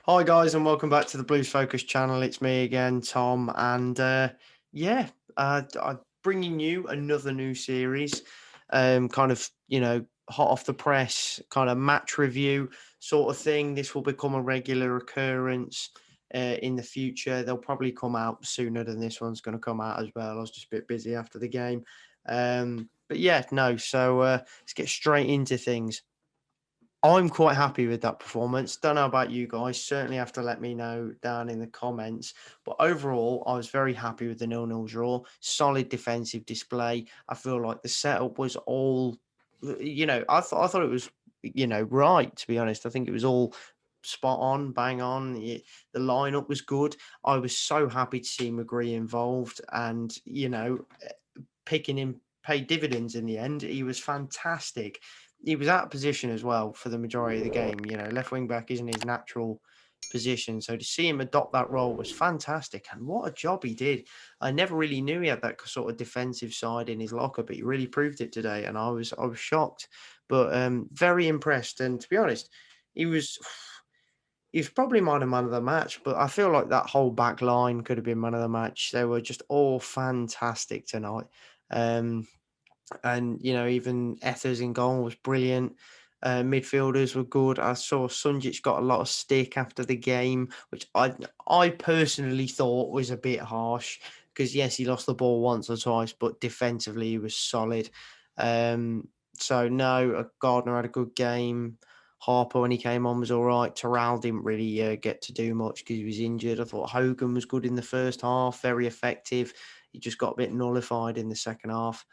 Hi guys, and welcome back to the Blues Focus channel. It's me again, Tom, and yeah, I'm bringing you another new series, kind of hot off the press, kind of match review sort of thing. This will become a regular occurrence in the future. They'll probably come out sooner than this one's going to come out as well. I was just a bit busy after the game, but yeah, no. So let's get straight into things. I'm quite happy with that performance. Don't know about you guys. Certainly have to let me know down in the comments. But overall, I was very happy with the 0-0 draw. Solid defensive display. I feel like the setup was all, I thought it was, right, to be honest. I think it was all spot on, bang on. The lineup was good. I was so happy to see McGree involved and, picking him paid dividends in the end. He was fantastic. He was out of position as well for the majority of the game. Left wing back isn't his natural position. So to see him adopt that role was fantastic. And what a job he did. I never really knew he had that sort of defensive side in his locker, but he really proved it today. And I was shocked, but very impressed. And to be honest, he was he was probably my man of the match, but I feel like that whole back line could have been man of the match. They were just all fantastic tonight. Um, and even Ethers in goal was brilliant. Midfielders were good. I saw Sunjic got a lot of stick after the game, which I personally thought was a bit harsh because yes, he lost the ball once or twice, but defensively he was solid. So no, Gardner had a good game. Harper, when he came on, was all right. Terrell didn't really get to do much because he was injured. I thought Hogan was good in the first half, very effective. He just got a bit nullified in the second half.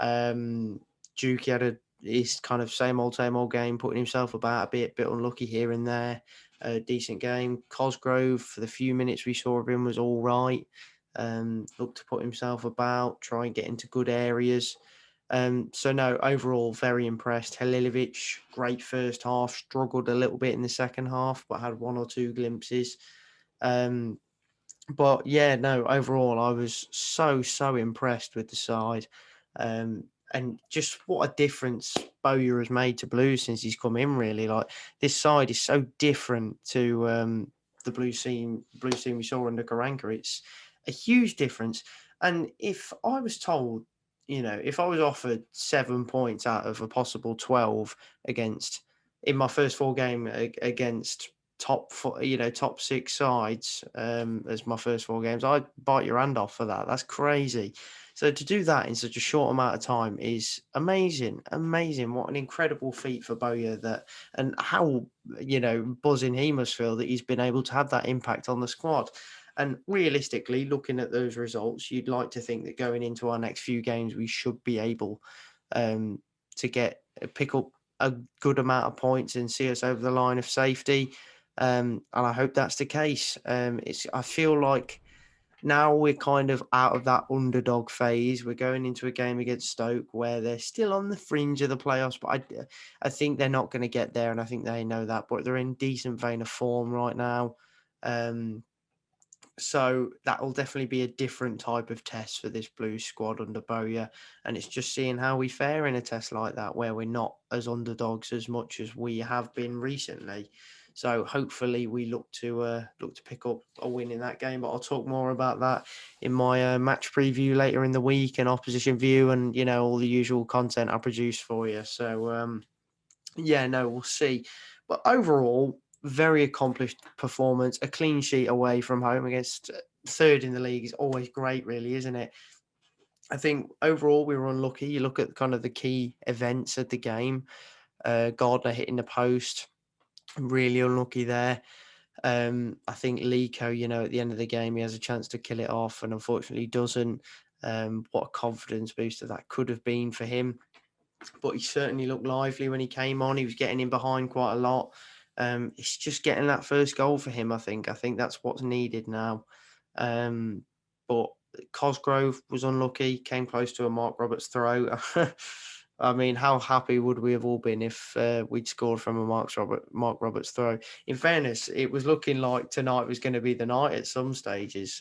Juki had his kind of same old game, putting himself about a bit unlucky here and there. A decent game. Cosgrove, for the few minutes we saw of him, was all right. Looked to put himself about, try and get into good areas. So no, overall, very impressed. Halilovic, great first half, struggled a little bit in the second half, but had one or two glimpses. Um, but yeah, no, overall, I was so impressed with the side. And just what a difference Bowyer has made to Blues since he's come in, really. Like, this side is so different to the blue team we saw under Karanka. It's a huge difference. And if I was told, if I was offered 7 points out of a possible 12 against in my first four game against top four, top six sides as my first four games, I'd bite your hand off for that. That's crazy. So to do that in such a short amount of time is amazing, amazing. What an incredible feat for Bowyer that, and how buzzing he must feel that he's been able to have that impact on the squad. And realistically, looking at those results, you'd like to think that going into our next few games, we should be able um, to pick up a good amount of points and see us over the line of safety. And I hope that's the case. I feel like now we're kind of out of that underdog phase. We're going into a game against Stoke where they're still on the fringe of the playoffs, but I think they're not going to get there, and I think they know that. But they're in decent vein of form right now. Um, so that will definitely be a different type of test for this Blues squad under Bowyer. And it's just seeing how we fare in a test like that, where we're not as underdogs as much as we have been recently. So hopefully we look to pick up a win in that game. But I'll talk more about that in my match preview later in the week and opposition view and all the usual content I produce for you. So yeah, no, we'll see. But overall, very accomplished performance. A clean sheet away from home against third in the league is always great, really, isn't it? I think overall we were unlucky. You look at kind of the key events of the game. Gardner hitting the post, really unlucky there. I think Lico, at the end of the game, he has a chance to kill it off, and unfortunately doesn't. What a confidence booster that could have been for him, but he certainly looked lively when he came on. He was getting in behind quite a lot. It's just getting that first goal for him, I think. I think that's what's needed now. But Cosgrove was unlucky, came close to a Mark Roberts throw. I mean, how happy would we have all been if we'd scored from a Mark Roberts throw? In fairness, it was looking like tonight was going to be the night at some stages.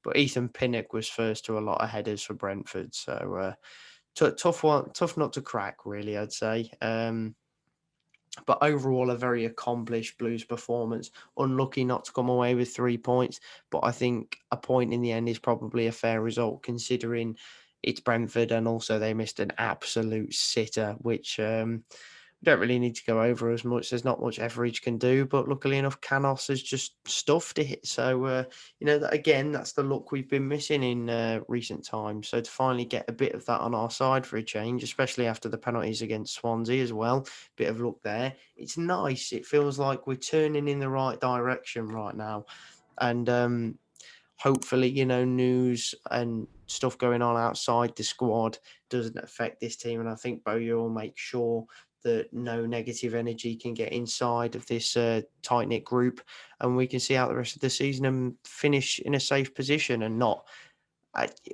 But Ethan Pinnock was first to a lot of headers for Brentford. So tough nut to crack, really, I'd say. But overall, a very accomplished Blues performance. Unlucky not to come away with 3 points, but I think a point in the end is probably a fair result considering it's Brentford and also they missed an absolute sitter, which we don't really need to go over as much. There's not much Etheridge can do, but luckily enough, Canos has just stuffed it. So, that, again, that's the luck we've been missing in recent times. So to finally get a bit of that on our side for a change, especially after the penalties against Swansea as well, bit of luck there. It's nice. It feels like we're turning in the right direction right now. And hopefully, news and stuff going on outside the squad doesn't affect this team. And I think Bowyer will make sure that no negative energy can get inside of this tight knit group, and we can see out the rest of the season and finish in a safe position and not.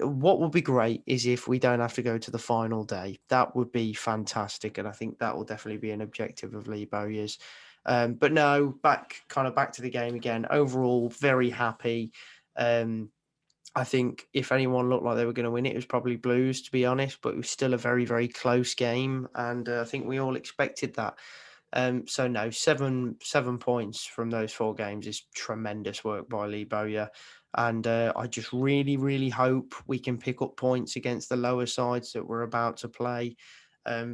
What would be great is if we don't have to go to the final day. That would be fantastic, and I think that will definitely be an objective of Lee Bowyer's. But no, back to the game again. Overall, very happy. Um, I think if anyone looked like they were going to win it, it was probably Blues, to be honest. But it was still a very, very close game, and I think we all expected that. So no, 7 points from those 4 games is tremendous work by Lee Bowyer. And I just really, really hope we can pick up points against the lower sides that we're about to play.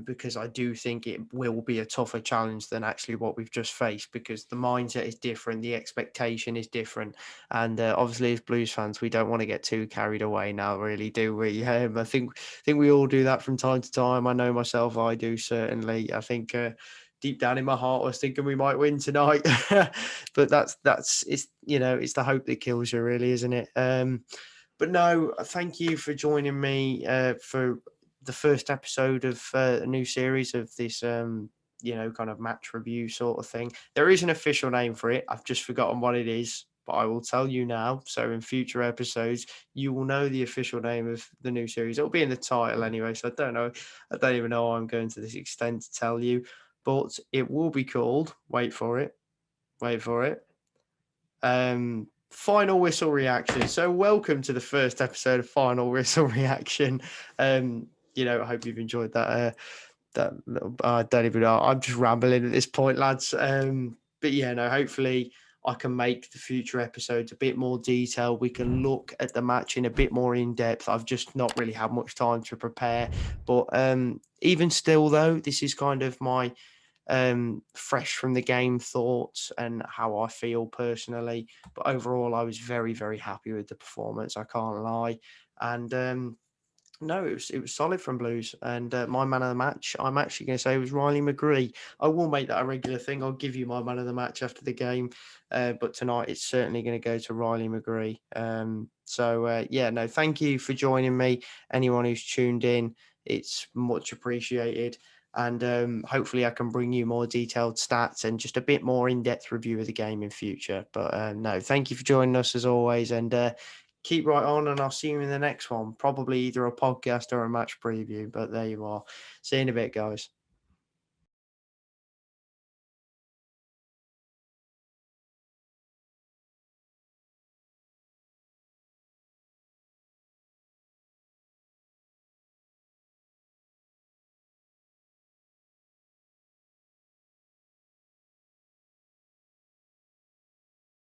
Because I do think it will be a tougher challenge than actually what we've just faced, because the mindset is different, the expectation is different, and obviously as Blues fans, we don't want to get too carried away now, really, do we? I think we all do that from time to time. I know myself, I do certainly. I think deep down in my heart, I was thinking we might win tonight, but that's it's the hope that kills you, really, isn't it? But no, thank you for joining me for the first episode of a new series of this, kind of match review sort of thing. There is an official name for it. I've just forgotten what it is, but I will tell you now. So in future episodes, you will know the official name of the new series. It'll be in the title anyway. So I don't know. I don't even know why I'm going to this extent to tell you, but it will be called. Wait for it. Wait for it. Final whistle reaction. So welcome to the first episode of Final Whistle Reaction. I hope you've enjoyed that. That little, I don't even know. I'm just rambling at this point, lads. But yeah, no. Hopefully, I can make the future episodes a bit more detailed. We can look at the match in a bit more in depth. I've just not really had much time to prepare. But even still, though, this is kind of my fresh from the game thoughts and how I feel personally. But overall, I was very, very happy with the performance. I can't lie. And no, it was solid from Blues. And my man of the match, I'm actually going to say, was Riley McGree. I will make that a regular thing. I'll give you my man of the match after the game. But tonight, it's certainly going to go to Riley McGree. No, thank you for joining me. Anyone who's tuned in, it's much appreciated. And hopefully I can bring you more detailed stats and just a bit more in-depth review of the game in future. But no, thank you for joining us as always. And keep right on, and I'll see you in the next one. Probably either a podcast or a match preview. But there you are. See you in a bit, guys.